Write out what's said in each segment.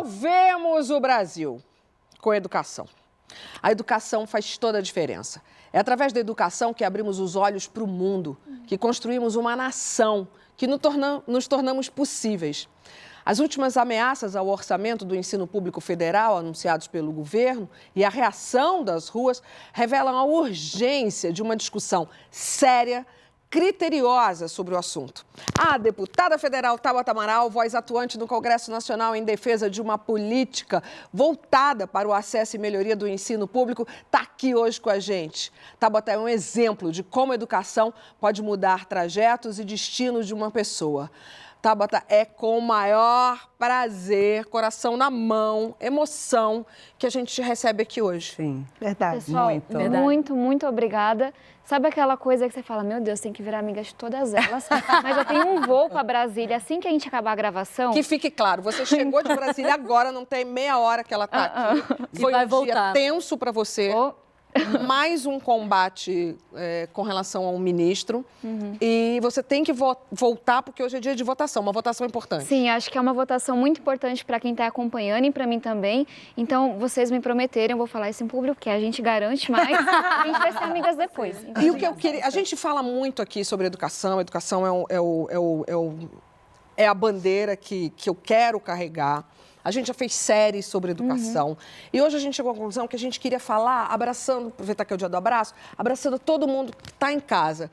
Salvemos o Brasil com educação. A educação faz toda a diferença. É através da educação que abrimos os olhos para o mundo, que construímos uma nação, que nos tornamos possíveis. As últimas ameaças ao orçamento do ensino público federal, anunciados pelo governo, e a reação das ruas, revelam a urgência de uma discussão séria, criteriosa sobre o assunto. A deputada federal Tabata Amaral, voz atuante no Congresso Nacional em defesa de uma política voltada para o acesso e melhoria do ensino público, está aqui hoje com a gente. Tabata é um exemplo de como a educação pode mudar trajetos e destinos de uma pessoa. Tabata, é com o maior prazer, coração na mão, emoção, que a gente te recebe aqui hoje. Sim, verdade. Pessoal, muito obrigada. Sabe aquela coisa que você fala, meu Deus, tem que virar amiga de todas elas, mas eu tenho um voo para Brasília assim que a gente acabar a gravação. Que fique claro, você chegou de Brasília agora, não tem meia hora que ela está aqui. Foi um dia tenso para você. Mais um combate com relação ao ministro. E você tem que voltar, porque hoje é dia de votação, uma votação importante. Sim, acho que é uma votação muito importante para quem está acompanhando e para mim também. Então, vocês me prometeram, eu vou falar isso em público, que a gente garante mais, a gente vai ser amigas depois. Então, e o que eu queria... A gente fala muito aqui sobre educação, educação é a bandeira que eu quero carregar. A gente já fez séries sobre educação. E hoje a gente chegou à conclusão que a gente queria falar, abraçando, aproveitar que é o dia do abraço, abraçando todo mundo que está em casa.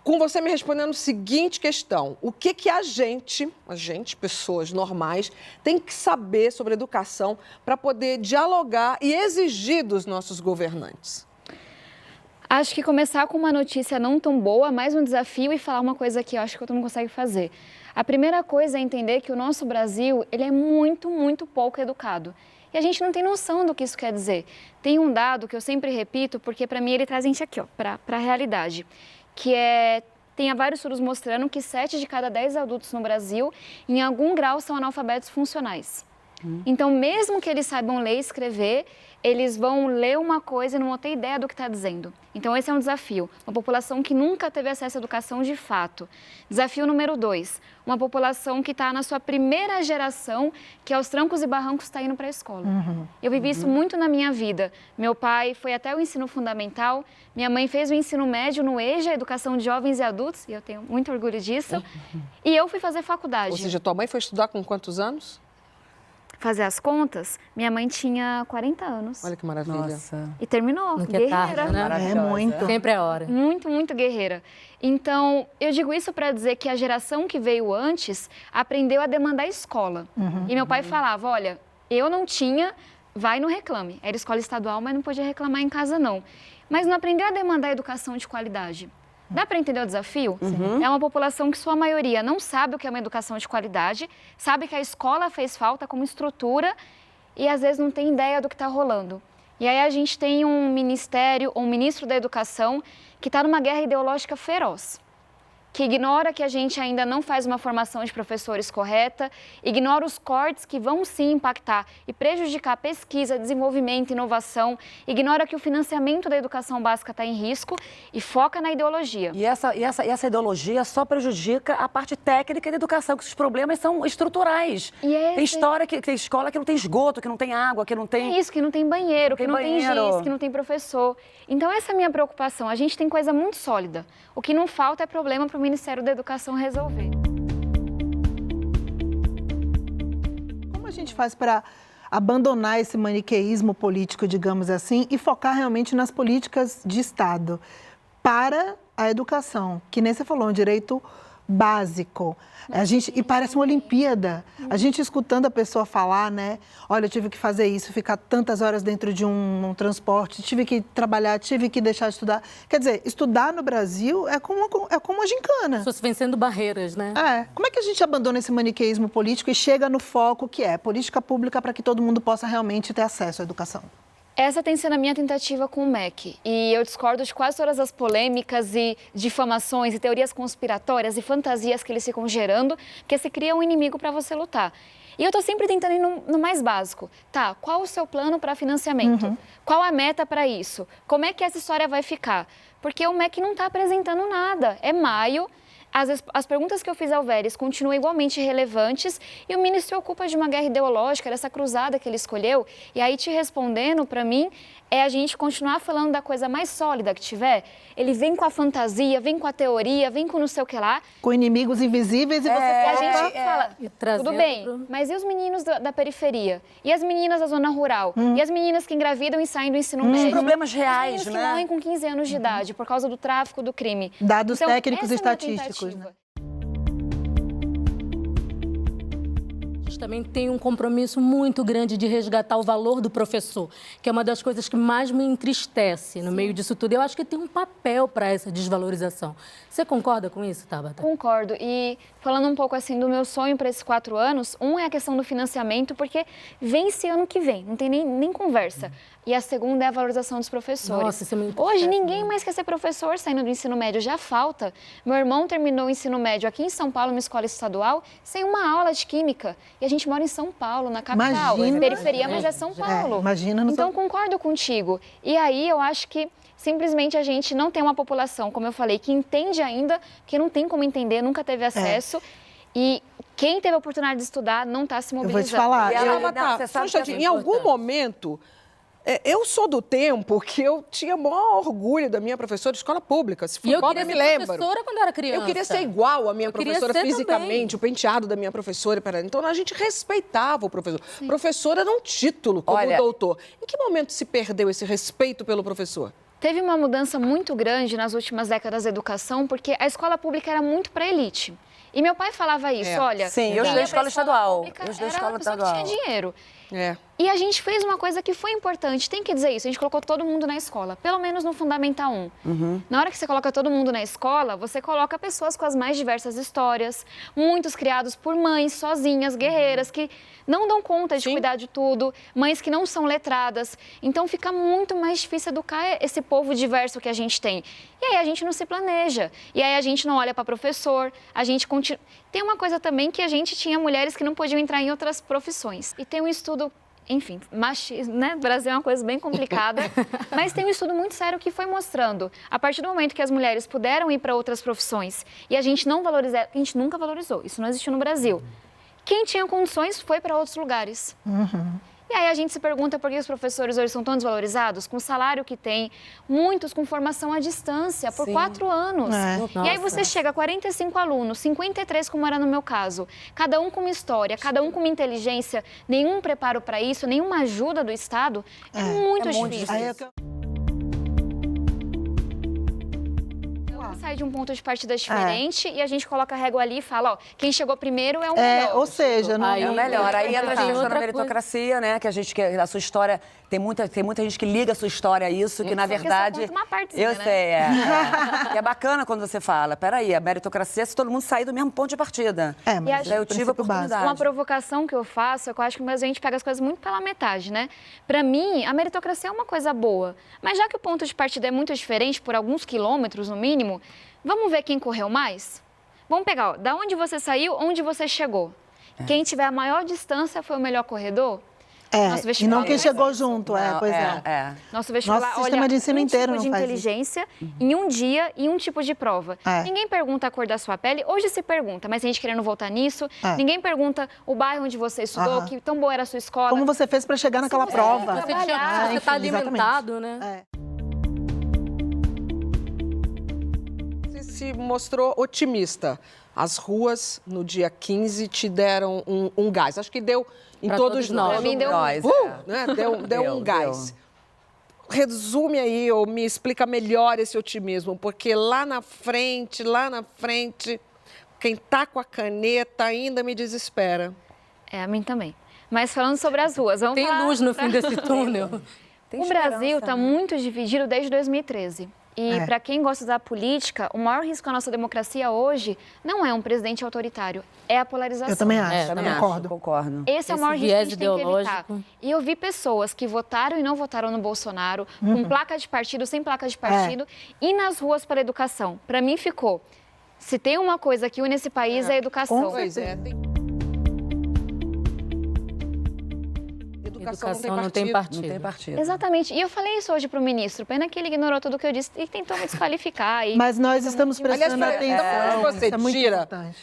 Com você me respondendo a seguinte questão: o que a gente, pessoas normais, tem que saber sobre educação para poder dialogar e exigir dos nossos governantes? Acho que começar com uma notícia não tão boa, mais um desafio, e falar uma coisa que eu acho que todo mundo consegue fazer. A primeira coisa é entender que o nosso Brasil, ele é muito pouco educado. E a gente não tem noção do que isso quer dizer. Tem um dado que eu sempre repito, porque para mim ele traz a gente aqui, para a realidade, que tem vários estudos mostrando que 7 de cada 10 adultos no Brasil, em algum grau, são analfabetos funcionais. Então, mesmo que eles saibam ler e escrever, eles vão ler uma coisa e não vão ter ideia do que está dizendo. Então, esse é um desafio. Uma população que nunca teve acesso à educação de fato. Desafio número 2, uma população que está na sua primeira geração, que aos trancos e barrancos está indo para a escola. Eu vivi isso muito na minha vida. Meu pai foi até o ensino fundamental, minha mãe fez o ensino médio no EJA, Educação de Jovens e Adultos, e eu tenho muito orgulho disso. E eu fui fazer faculdade. Ou seja, tua mãe foi estudar com quantos anos? Fazer as contas, minha mãe tinha 40 anos. Olha que maravilha. Nossa. E terminou, Nunca guerreira. é tarde, né? É muito. Sempre é hora. Muito guerreira. Então, eu digo isso para dizer que a geração que veio antes aprendeu a demandar escola. E meu pai falava, olha, eu não tinha, vai no Reclame. Era escola estadual, mas não podia reclamar em casa não. Mas não aprendeu a demandar educação de qualidade. Dá para entender o desafio? É uma população que sua maioria não sabe o que é uma educação de qualidade, sabe que a escola fez falta como estrutura e às vezes não tem ideia do que está rolando. E aí a gente tem um ministério, um ministro da educação que está numa guerra ideológica feroz, que ignora que a gente ainda não faz uma formação de professores correta, ignora os cortes que vão sim impactar e prejudicar a pesquisa, desenvolvimento, inovação, ignora que o financiamento da educação básica está em risco e foca na ideologia. E essa ideologia só prejudica a parte técnica da educação, que os problemas são estruturais. Tem história tem escola que não tem esgoto, que não tem água, que não tem... É isso, que não tem banheiro, que não tem giz, que não tem professor. Então essa é a minha preocupação. A gente tem coisa muito sólida. O que não falta é problema para o Ministério da Educação resolver. Como a gente faz para abandonar esse maniqueísmo político, digamos assim, e focar realmente nas políticas de Estado para a educação, que nem você falou, um direito básico. E parece uma Olimpíada. A gente escutando a pessoa falar, né? Olha, eu tive que fazer isso, ficar tantas horas dentro de um transporte, tive que trabalhar, tive que deixar de estudar. Quer dizer, estudar no Brasil é como uma gincana. As pessoas vencendo barreiras, né? Como é que a gente abandona esse maniqueísmo político e chega no foco que é política pública para que todo mundo possa realmente ter acesso à educação? Essa tem sido a minha tentativa com o MEC. E eu discordo de quase todas as polêmicas e difamações e teorias conspiratórias e fantasias que eles ficam gerando, porque se cria um inimigo para você lutar. E eu estou sempre tentando ir no mais básico. Tá, qual o seu plano para financiamento? Qual a meta para isso? Como é que essa história vai ficar? Porque o MEC não está apresentando nada. É maio, as perguntas que eu fiz ao Vélez continuam igualmente relevantes e o ministro se ocupa de uma guerra ideológica, dessa cruzada que ele escolheu. E aí, te respondendo, para mim, é a gente continuar falando da coisa mais sólida que tiver. Ele vem com a fantasia, vem com a teoria, vem com não sei o que lá. Com inimigos invisíveis e você A fala... gente fala, tudo bem, mas e os meninos da periferia? E as meninas da zona rural? E as meninas que engravidam e saem do ensino médio? Os problemas reais, os meninos né? que morrem com 15 anos de idade por causa do tráfico, do crime. Dados Então, técnicos e essa é a minha estatísticos, né? tentativa. A gente também tem um compromisso muito grande de resgatar o valor do professor, que é uma das coisas que mais me entristece no meio disso tudo. Eu acho que tem um papel para essa desvalorização. Você concorda com isso, Tabata? Concordo. E falando um pouco assim do meu sonho para esses 4 anos, é a questão do financiamento, porque vem esse ano que vem, não tem nem conversa. E a segunda é a valorização dos professores. Nossa, isso é muito Hoje péssimo. ninguém mais quer ser professor saindo do ensino médio, já falta. Meu irmão terminou o ensino médio aqui em São Paulo, numa escola estadual, sem uma aula de química. E a gente mora em São Paulo, na capital. Imagina. Periferia, mas é São Paulo. Imagina. Então, concordo contigo. E aí, eu acho que simplesmente a gente não tem uma população, como eu falei, que entende ainda, que não tem como entender, nunca teve acesso. E quem teve a oportunidade de estudar não está se Eu mobilizando. vou te falar. Você sabe que Em algum momento, eu sou do tempo que eu tinha maior orgulho da minha professora de escola pública. Se E eu for queria me ser lembro. professora quando eu era criança. Eu queria ser igual à minha Eu queria professora ser fisicamente, também. o penteado da minha professora. Então, a gente respeitava o professor. Professor era um título, como Olha, doutor. Em que momento se perdeu esse respeito pelo professor? Teve uma mudança muito grande nas últimas décadas da educação, porque a escola pública era muito para a elite. E meu pai falava isso, olha... Sim, eu quem estudei ia pra escola estadual. pública Eu estudei era escola a pessoa estadual. que tinha dinheiro. É. E a gente fez uma coisa que foi importante, tem que dizer isso, a gente colocou todo mundo na escola, pelo menos no Fundamental 1. Na hora que você coloca todo mundo na escola, você coloca pessoas com as mais diversas histórias, muitos criados por mães sozinhas, guerreiras, que não dão conta de cuidar de tudo, mães que não são letradas. Então fica muito mais difícil educar esse povo diverso que a gente tem. E aí a gente não se planeja, e aí a gente não olha para professor, a gente continua... Tem uma coisa também que a gente tinha mulheres que não podiam entrar em outras profissões. E tem um estudo... Enfim, machismo, né? O Brasil é uma coisa bem complicada, mas tem um estudo muito sério que foi mostrando, a partir do momento que as mulheres puderam ir para outras profissões e a gente não valorizou, a gente nunca valorizou, isso não existiu no Brasil. Quem tinha condições foi para outros lugares. E aí a gente se pergunta por que os professores hoje são tão desvalorizados, com o salário que tem, muitos com formação à distância, por 4 anos. E aí você chega a 45 alunos, 53 como era no meu caso, cada um com uma história, cada um com uma inteligência, nenhum preparo para isso, nenhuma ajuda do Estado, é muito difícil. Aí Sai de um ponto de partida diferente e a gente coloca a régua ali e fala, ó, quem chegou primeiro é o melhor. Ou seja, não... É o melhor. Aí entra a questão da Outra meritocracia, né? Que a gente quer, a sua história, tem muita gente que liga a sua história a isso, que na verdade. Porque só conta uma partezinha, eu né? sei, E é bacana quando você fala, peraí, a meritocracia é se todo mundo sair do mesmo ponto de partida. Mas E eu tive a oportunidade. Uma provocação que eu faço é que eu acho que a gente pega as coisas muito pela metade, né? Para mim, a meritocracia é uma coisa boa, mas já que o ponto de partida é muito diferente, por alguns quilômetros no mínimo, vamos ver quem correu mais? Vamos pegar, ó, da onde você saiu, onde você chegou. Quem tiver a maior distância foi o melhor corredor? Nosso e vestibular não quem não chegou faz isso. junto, pois é. Nosso vestibular Nosso sistema olha de ensino um inteiro tipo de não faz isso. inteligência em um dia e um tipo de prova. Ninguém pergunta a cor da sua pele. Hoje se pergunta, mas a gente querendo voltar nisso. Ninguém pergunta o bairro onde você estudou, que tão boa era a sua escola. Como você fez para chegar naquela prova. Você está alimentado, né? Se mostrou otimista. As ruas, no dia 15, te deram um gás. Acho que deu em Pra todos nós. Pra mim deu Né? Deu um gás. Resume aí, ou me explica melhor esse otimismo, porque lá na frente, quem tá com a caneta ainda me desespera. A mim também. Mas falando sobre as ruas, vamos Tem falar... luz no fim desse túnel. O Brasil está muito dividido desde 2013. E para quem gosta da política, o maior risco à nossa democracia hoje não é um presidente autoritário, é a polarização. Eu também acho, concordo. Esse é o maior risco que a gente tem que evitar. E eu vi pessoas que votaram e não votaram no Bolsonaro, com placa de partido, sem placa de partido, e nas ruas para a educação. Para mim ficou, se tem uma coisa que une esse país é a educação. Pois é, educação não tem partido. Não tem partido. Exatamente. E eu falei isso hoje para o ministro. Pena que ele ignorou tudo o que eu disse e tentou me desqualificar. Mas nós estamos prestando atenção. Você Isso é muito tira, importante.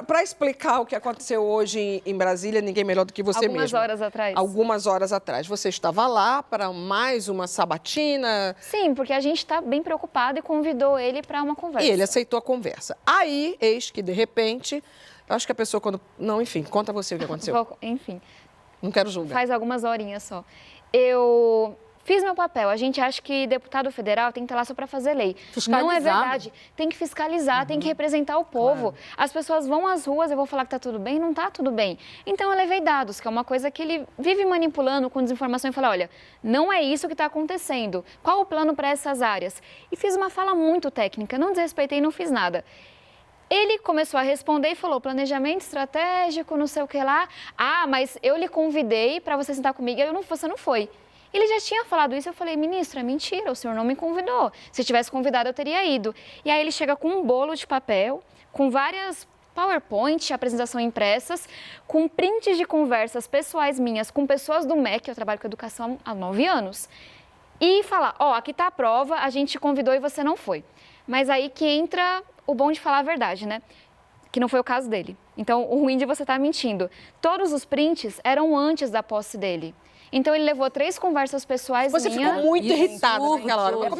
para explicar o que aconteceu hoje em Brasília, ninguém melhor do que você mesmo. Algumas horas atrás. Algumas horas atrás. Você estava lá para mais uma sabatina. Sim, porque a gente está bem preocupado e convidou ele para uma conversa. E ele aceitou a conversa. Aí, eis que, de repente, eu acho que a pessoa quando... Não, enfim, conta você o que aconteceu. Enfim. Não quero julgar. Faz algumas horinhas só. Eu fiz meu papel. A gente acha que deputado federal tem que estar lá só para fazer lei. Não é verdade. Tem que fiscalizar, tem que representar o povo. Claro. As pessoas vão às ruas, eu vou falar que está tudo bem, não está tudo bem. Então, eu levei dados, que é uma coisa que ele vive manipulando com desinformação e fala, olha, não é isso que está acontecendo. Qual o plano para essas áreas? E fiz uma fala muito técnica, não desrespeitei, não fiz nada. Ele começou a responder e falou, planejamento estratégico, não sei o que lá. Ah, mas eu lhe convidei para você sentar comigo e você não foi. Ele já tinha falado isso, eu falei, ministro, é mentira, o senhor não me convidou. Se tivesse convidado, eu teria ido. E aí ele chega com um bolo de papel, com várias PowerPoint, apresentação impressas, com prints de conversas pessoais minhas com pessoas do MEC, eu trabalho com educação há 9 anos, e falar, ó, aqui está a prova, a gente te convidou e você não foi. Mas aí que entra o bom de falar a verdade, né? Que não foi o caso dele. Então, o ruim de você estar mentindo. Todos os prints eram antes da posse dele. Então, ele levou 3 conversas pessoais minhas. Você ficou muito irritada naquela hora.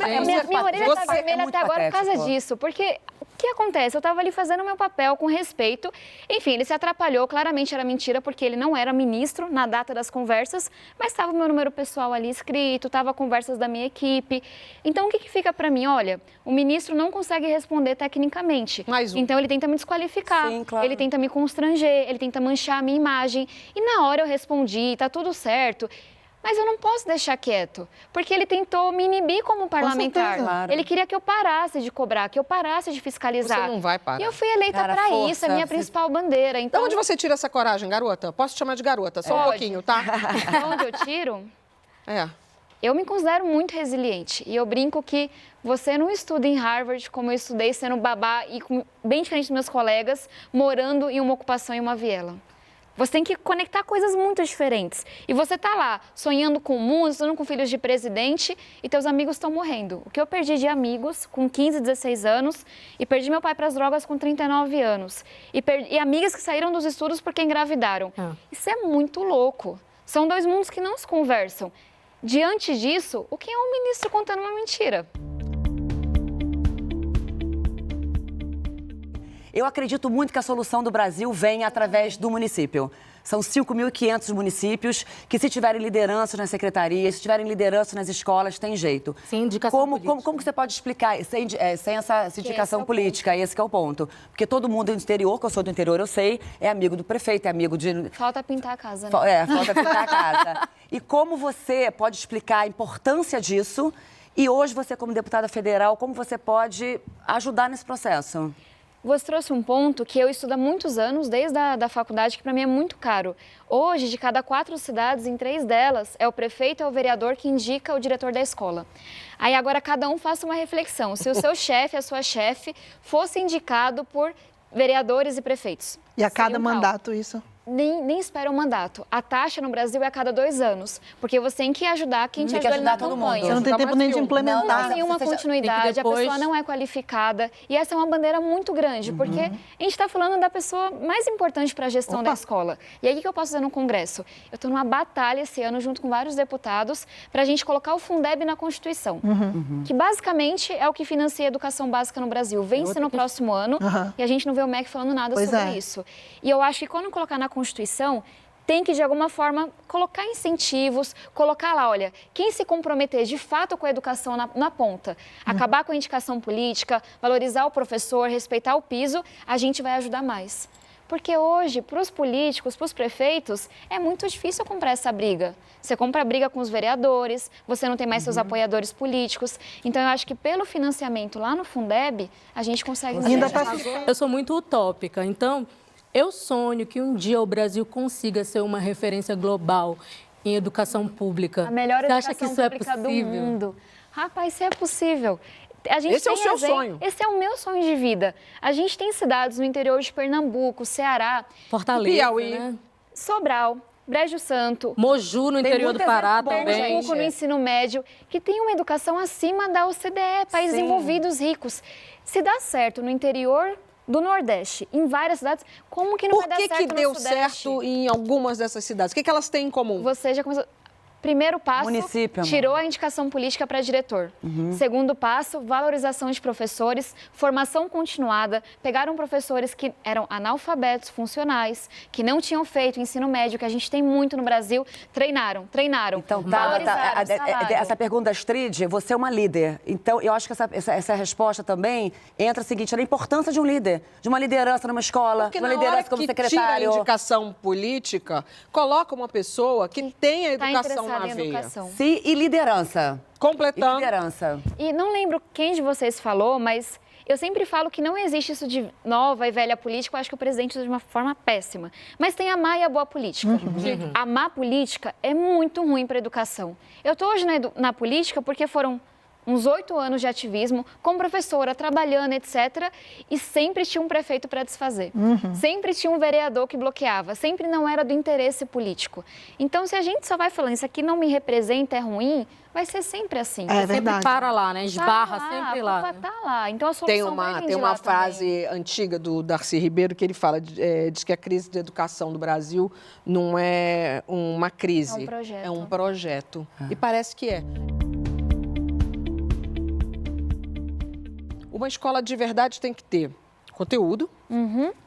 Minha orelha está vermelha até agora por causa disso. Porque o que acontece? Eu estava ali fazendo o meu papel com respeito. Enfim, ele se atrapalhou. Claramente era mentira, porque ele não era ministro na data das conversas. Mas estava o meu número pessoal ali escrito, estava conversas da minha equipe. Então, o que fica para mim? Olha, o ministro não consegue responder tecnicamente. Então, ele tenta me desqualificar. Sim, claro. Ele tenta me constranger, ele tenta manchar a minha imagem. E na hora eu respondi, tá tudo certo. Mas eu não posso deixar quieto, porque ele tentou me inibir como parlamentar. Claro. Ele queria que eu parasse de cobrar, que eu parasse de fiscalizar. Você não vai parar. E eu fui eleita para isso, é a minha principal bandeira. Então, de onde você tira essa coragem, garota? Posso te chamar de garota, só um pouquinho, tá? De onde eu tiro? É. Eu me considero muito resiliente e eu brinco que você não estuda em Harvard como eu estudei, sendo babá e bem diferente dos meus colegas, morando em uma ocupação em uma viela. Você tem que conectar coisas muito diferentes. E você tá lá, sonhando com o mundo, sonhando com filhos de presidente e teus amigos estão morrendo. O que eu perdi de amigos com 15, 16 anos e perdi meu pai para as drogas com 39 anos. E amigas que saíram dos estudos porque engravidaram. Isso é muito louco. São 2 mundos que não se conversam. Diante disso, o que é um ministro contando uma mentira? Eu acredito muito que a solução do Brasil vem através do município. São 5.500 municípios que, se tiverem liderança nas secretarias, se tiverem liderança nas escolas, tem jeito. Sem indicação política. Como que você pode explicar sem essa indicação política? Esse que é o ponto. Porque todo mundo do interior, que eu sou do interior, eu sei, é amigo do prefeito, é amigo de... Falta pintar a casa, né? Falta pintar a casa. E como você pode explicar a importância disso? E hoje, você como deputada federal, como você pode ajudar nesse processo? Você trouxe um ponto que eu estudo há muitos anos, desde a faculdade, que para mim é muito caro. Hoje, de cada 4 cidades, em 3 delas, é o prefeito, é o vereador que indica o diretor da escola. Aí agora cada um faça uma reflexão. Se o seu chefe, a sua chefe, fosse indicado por vereadores e prefeitos. E a cada mandato isso? Nem espera um mandato. A taxa no Brasil é a cada 2 anos, porque você tem que ajudar quem te ajuda na campanha. Você não tem tempo nem de implementar. Não tem nenhuma continuidade, a pessoa não é qualificada. E essa é uma bandeira muito grande, porque a gente está falando da pessoa mais importante para a gestão da escola. E aí, o que eu posso fazer no Congresso? Eu estou numa batalha esse ano, junto com vários deputados, para a gente colocar o Fundeb na Constituição, que basicamente é o que financia a educação básica no Brasil. Vence no próximo ano, e a gente não vê o MEC falando nada sobre isso. E eu acho que quando colocar na Constituição, tem que, de alguma forma, colocar incentivos, colocar lá, olha, quem se comprometer de fato com a educação na ponta, acabar com a indicação política, valorizar o professor, respeitar o piso, a gente vai ajudar mais. Porque hoje, para os políticos, para os prefeitos, é muito difícil comprar essa briga. Você compra a briga com os vereadores, você não tem mais seus apoiadores políticos. Então, eu acho que pelo financiamento lá no Fundeb, a gente consegue... Eu sou muito utópica, então... Eu sonho que um dia o Brasil consiga ser uma referência global em educação pública. A melhor educação educação pública do mundo. Rapaz, isso é possível. Esse é o seu sonho. Esse é o meu sonho de vida. A gente tem cidades no interior de Pernambuco, Ceará, Fortaleza, Piauí, Sobral, Brejo Santo, Moju, no interior do muito Pará, exemplo bom, também. Pernambuco no ensino médio, que tem uma educação acima da OCDE, países Sim. desenvolvidos, ricos. Se dá certo no interior do Nordeste, em várias cidades, como que não vai Por dar que certo que no deu Sudeste? certo em algumas dessas cidades? O que elas têm em comum? Você já começou... Primeiro passo, Município, amor. tirou a indicação política para diretor. Segundo passo, valorização de professores, formação continuada. Pegaram professores que eram analfabetos funcionais, que não tinham feito ensino médio, que a gente tem muito no Brasil, treinaram. Então, valorizaram o salário. essa pergunta da Astrid, você é uma líder. Então, eu acho que essa resposta também entra o seguinte, na importância de um líder, de uma liderança numa escola, Porque de uma na hora liderança como que secretário. tira a indicação política, coloca uma pessoa que tem a Tá educação interessada na em veia. educação. Sim, e liderança. Completando. E não lembro quem de vocês falou, mas eu sempre falo que não existe isso de nova e velha política. Eu acho que o presidente usa de uma forma péssima. Mas tem a má e a boa política. A má política é muito ruim para a educação. Eu estou hoje na política porque foram uns 8 anos de ativismo, como professora, trabalhando, etc. E sempre tinha um prefeito para desfazer. Sempre tinha um vereador que bloqueava. Sempre não era do interesse político. Então, se a gente só vai falando, isso aqui não me representa, é ruim, vai ser sempre assim. É Sempre verdade. para lá, né? Esbarra Tá sempre a lá. culpa né? tá lá. Então, a solução vai vir Tem de uma lá frase também. antiga do Darcy Ribeiro que ele fala, diz que a crise de educação do Brasil não é uma crise, É um projeto. é um projeto. E parece que é. Uma escola de verdade tem que ter conteúdo,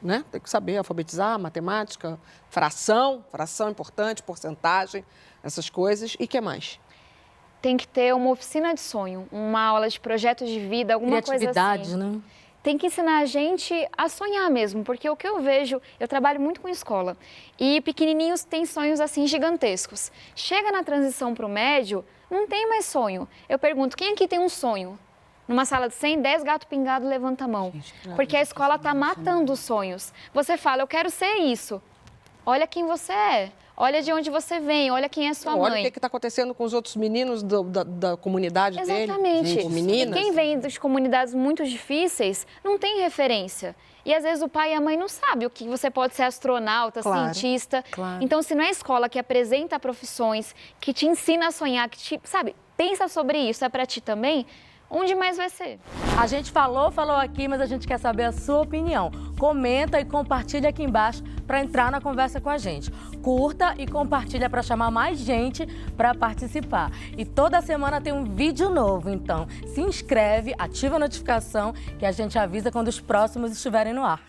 né? Tem que saber alfabetizar, matemática, fração é importante, porcentagem, essas coisas. E o que mais? Tem que ter uma oficina de sonho, uma aula de projetos de vida, alguma coisa Criatividade, assim. né? Tem que ensinar a gente a sonhar mesmo, porque o que eu vejo, eu trabalho muito com escola, e pequenininhos têm sonhos assim gigantescos. Chega na transição para o médio, não tem mais sonho. Eu pergunto, quem aqui tem um sonho? Numa sala de 100, 10 gato pingado levanta a mão. Porque a escola está matando os sonhos. Você fala, eu quero ser isso. Olha quem você é. Olha de onde você vem. Olha quem é sua Olha mãe. o que está acontecendo com os outros meninos da comunidade dele. Exatamente. Ou E meninas. quem vem de comunidades muito difíceis não tem referência. E às vezes o pai e a mãe não sabem o que você pode ser astronauta, Claro. cientista. Claro. Então, se não é a escola que apresenta profissões, que te ensina a sonhar, que te, sabe, pensa sobre isso, é para ti também, onde mais vai ser? A gente falou aqui, mas a gente quer saber a sua opinião. Comenta e compartilha aqui embaixo para entrar na conversa com a gente. Curta e compartilha para chamar mais gente para participar. E toda semana tem um vídeo novo, então se inscreve, ativa a notificação que a gente avisa quando os próximos estiverem no ar.